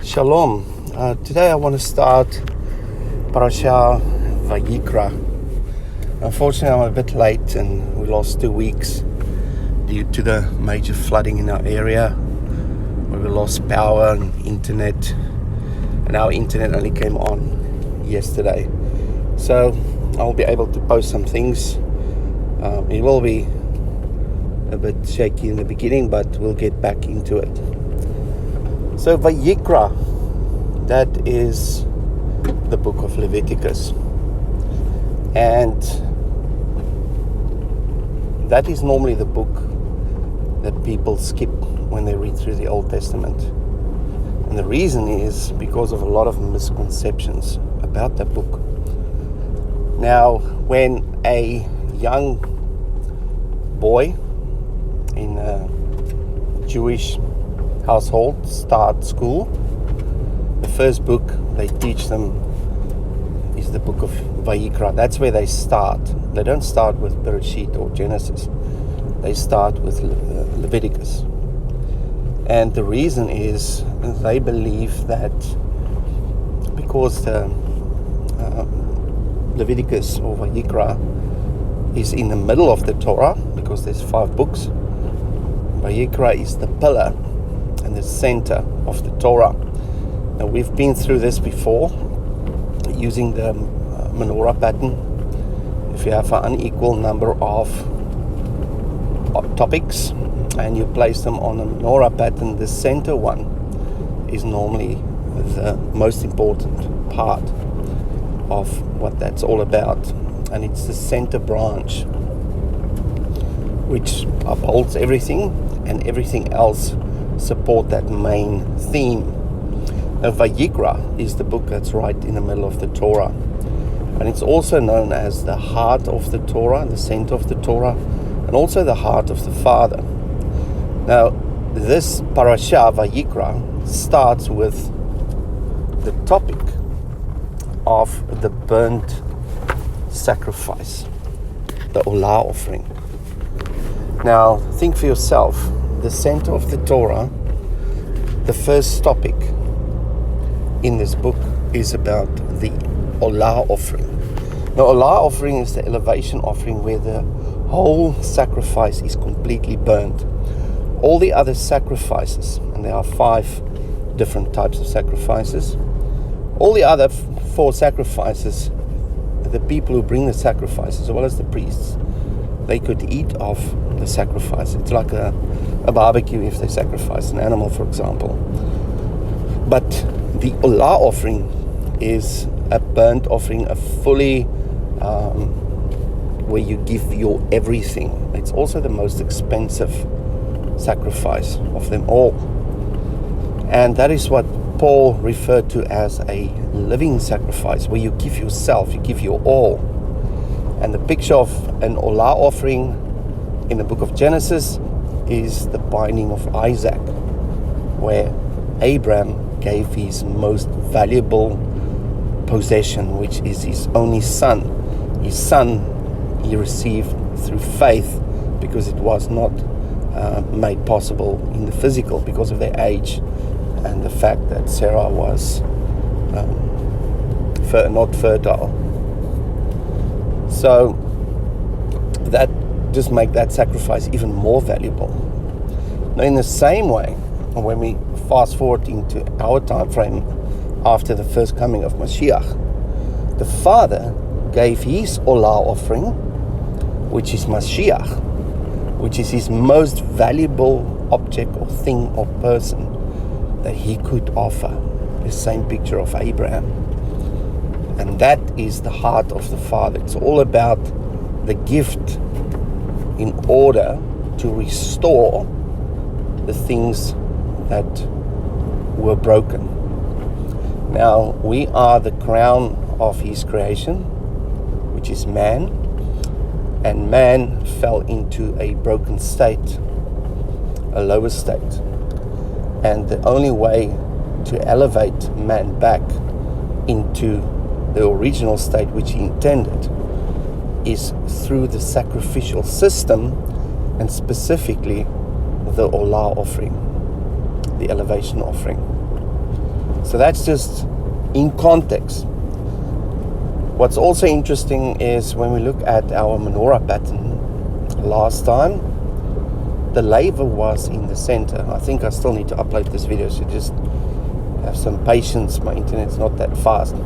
Shalom. Today I want to start Parasha Vayikra. Unfortunately, I'm a bit late and we lost 2 weeks due to the major flooding in our area, where we lost power and internet, and our internet only came on yesterday. So I'll be able to post some things. It will be a bit shaky in the beginning, but we'll get back into it. So Vayikra, that is the book of Leviticus, and that is normally the book that people skip when they read through the Old Testament. And the reason is because of a lot of misconceptions about that book. Now, when a young boy in a Jewish household start school, the first book they teach them is the book of Vayikra. That's where they start. They don't start with Bereshit or Genesis. They start with Leviticus. And the reason is they believe that because the Leviticus or Vayikra is in the middle of the Torah, because there's 5 books, Vayikra is the pillar and the center of the Torah. Now, we've been through this before using the menorah pattern. If you have an unequal number of topics and you place them on a menorah pattern, the center one is normally the most important part of what that's all about. And it's the center branch which upholds everything, and everything else support that main theme. Now, Vayikra is the book that's right in the middle of the Torah, and it's also known as the heart of the Torah, the center of the Torah, and also the heart of the Father. Now, this Parasha Vayikra starts with the topic of the burnt sacrifice, the Olah offering. Now, think for yourself, the center of the Torah, the first topic in this book is about the Olah offering. Now, Olah offering is the elevation offering where the whole sacrifice is completely burnt. All the other sacrifices, and there are 5 different types of sacrifices, all the other 4 sacrifices, the people who bring the sacrifice as well as the priests, they could eat of the sacrifice. It's like a barbecue if they sacrifice an animal, for example. But the Olah offering is a burnt offering, a fully where you give your everything. It's also the most expensive sacrifice of them all. And that is what Paul referred to as a living sacrifice, where you give yourself, you give your all. And the picture of an Olah offering in the book of Genesis is the binding of Isaac, where Abraham gave his most valuable possession, which is his only son. His son he received through faith, because it was not made possible in the physical because of their age and the fact that Sarah was not fertile. So that just make that sacrifice even more valuable. Now, in the same way, when we fast forward into our time frame after the first coming of Mashiach, the Father gave his Olah offering, which is Mashiach, which is his most valuable object or thing or person that he could offer. The same picture of Abraham. And that is the heart of the Father. It's all about the gift in order to restore the things that were broken. Now, we are the crown of his creation, which is man, and man fell into a broken state, a lower state. And the only way to elevate man back into the original state which he intended is through the sacrificial system, and specifically the Olah offering, the elevation offering. So that's just in context. What's also interesting is when we look at our menorah pattern last time, the laver was in the center. I think I still need to upload this video, so just have some patience. My internet's not that fast.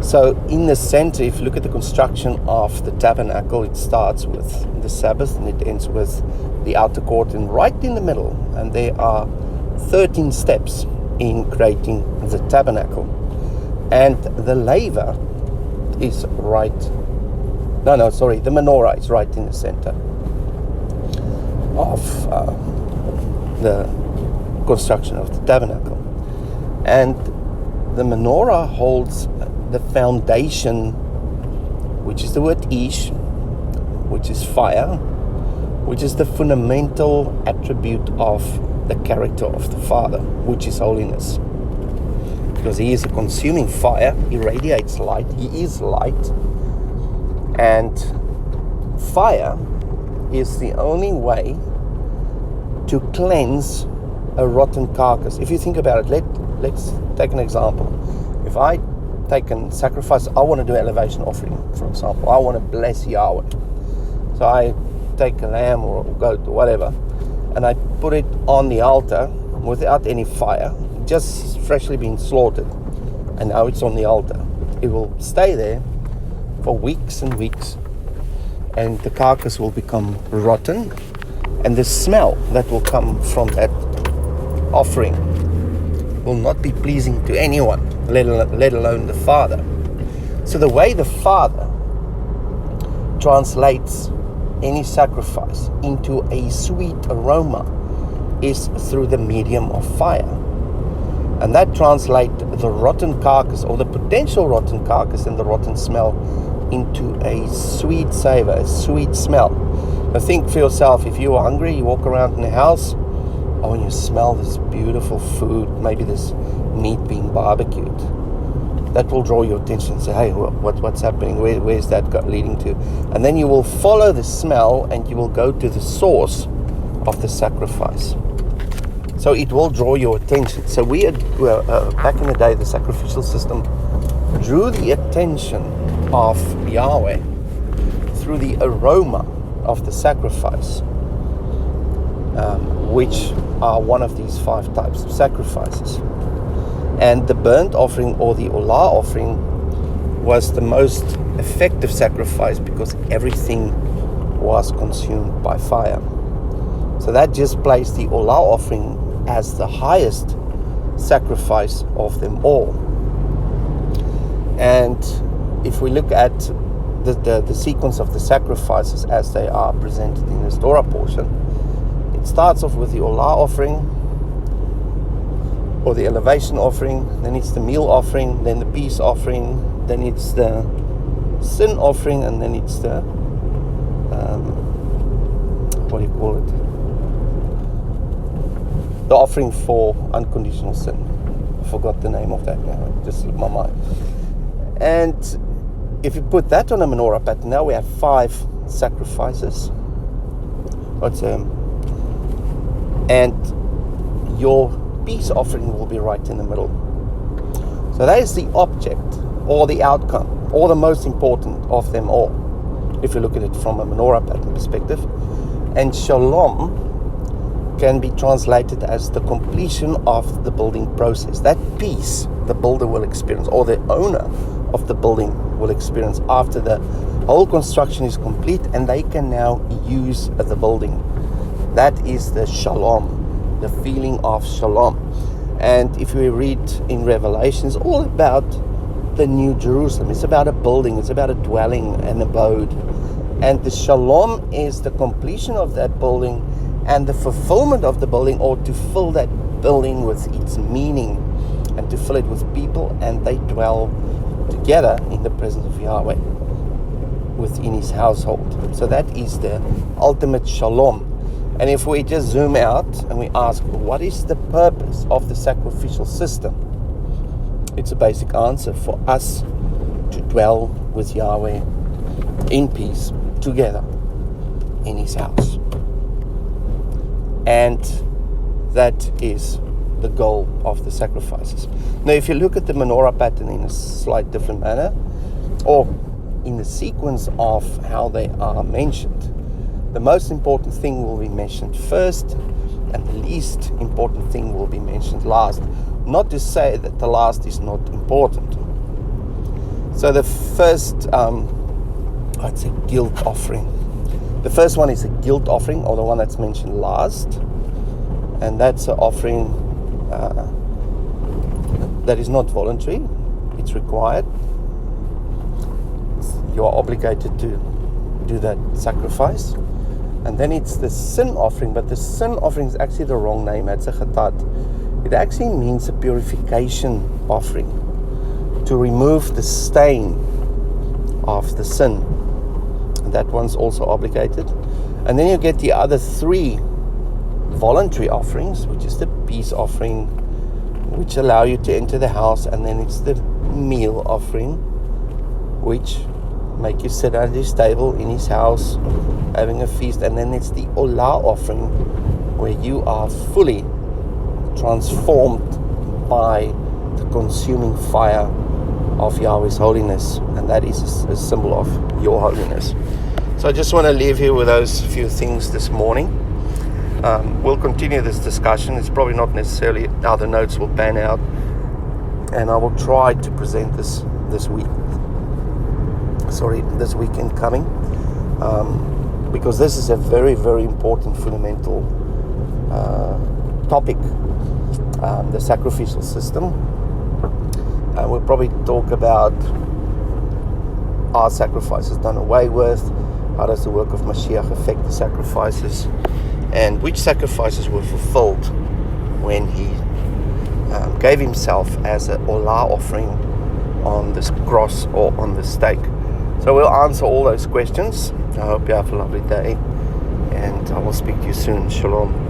So in the center, if you look at the construction of the tabernacle, it starts with the Sabbath and it ends with the outer court, and right in the middle, and there are 13 steps in creating the tabernacle. And the laver is right, the menorah is right in the center of the construction of the tabernacle. And the menorah holds the foundation, which is the word ish, which is fire, which is the fundamental attribute of the character of the Father, which is holiness. Because he is a consuming fire, he radiates light, he is light, and fire is the only way to cleanse a rotten carcass. If you think about it, let's take an example. If I take and sacrifice, I want to do elevation offering, for example. I want to bless Yahweh. So I take a lamb or a goat or whatever, and I put it on the altar without any fire, just freshly been slaughtered, and now it's on the altar. It will stay there for weeks and weeks, and the carcass will become rotten, and the smell that will come from that offering will not be pleasing to anyone, let alone the Father. So the way the Father translates any sacrifice into a sweet aroma is through the medium of fire. And that translates the rotten carcass, or the potential rotten carcass and the rotten smell, into a sweet savor, a sweet smell. Now think for yourself, if you are hungry, you walk around in the house, and you smell this beautiful food, maybe this meat being barbecued, that will draw your attention and say, hey, what's happening? Where's that leading to? And then you will follow the smell and you will go to the source of the sacrifice. So it will draw your attention. So we had, back in the day, the sacrificial system drew the attention of Yahweh through the aroma of the sacrifice, which are one of these 5 types of sacrifices. And the burnt offering, or the olah offering, was the most effective sacrifice because everything was consumed by fire. So that just placed the olah offering as the highest sacrifice of them all. And if we look at the sequence of the sacrifices as they are presented in this Torah portion, it starts off with the olah offering, or the elevation offering, then it's the meal offering, then the peace offering, then it's the sin offering, and then it's the the offering for unconditional sin. I forgot the name of that now, it just slipped my mind. And if you put that on a menorah pattern, now we have 5 sacrifices. And your peace offering will be right in the middle. So that is the object, or the outcome, or the most important of them all, if you look at it from a menorah pattern perspective. And shalom can be translated as the completion of the building process. That peace the builder will experience, or the owner of the building will experience, after the whole construction is complete and they can now use the building. That is the shalom, the feeling of shalom. And if we read in Revelation, it's all about the New Jerusalem. It's about a building, it's about a dwelling, an abode. And the shalom is the completion of that building and the fulfillment of the building, or to fill that building with its meaning and to fill it with people, and they dwell together in the presence of Yahweh within his household. So that is the ultimate shalom. And if we just zoom out and we ask, what is the purpose of the sacrificial system? It's a basic answer: for us to dwell with Yahweh in peace together in his house. And that is the goal of the sacrifices. Now, if you look at the menorah pattern in a slight different manner, or in the sequence of how they are mentioned, the most important thing will be mentioned first, and the least important thing will be mentioned last. Not to say that the last is not important. So the first, I'd say, guilt offering. The first one is a guilt offering, or the one that's mentioned last, and that's an offering that is not voluntary. It's required. You are obligated to do that sacrifice. And then it's the sin offering, but the sin offering is actually the wrong name. It's a chatat. It actually means a purification offering, to remove the stain of the sin. And that one's also obligated. And then you get the other three voluntary offerings, which is the peace offering, which allow you to enter the house, and then it's the meal offering, which make you sit at his table in his house having a feast. And then it's the olah offering, where you are fully transformed by the consuming fire of Yahweh's holiness, and that is a symbol of your holiness. So I just want to leave you with those few things this morning. We'll continue this discussion. It's probably not necessarily how the notes will pan out, and I will try to present this weekend coming, because this is a very, very important fundamental topic, the sacrificial system. And we'll probably talk about, are sacrifices done away with? How does the work of Mashiach affect the sacrifices? And which sacrifices were fulfilled when he gave himself as an olah offering on this cross or on the stake? So we'll answer all those questions. I hope you have a lovely day, and I will speak to you soon. Shalom.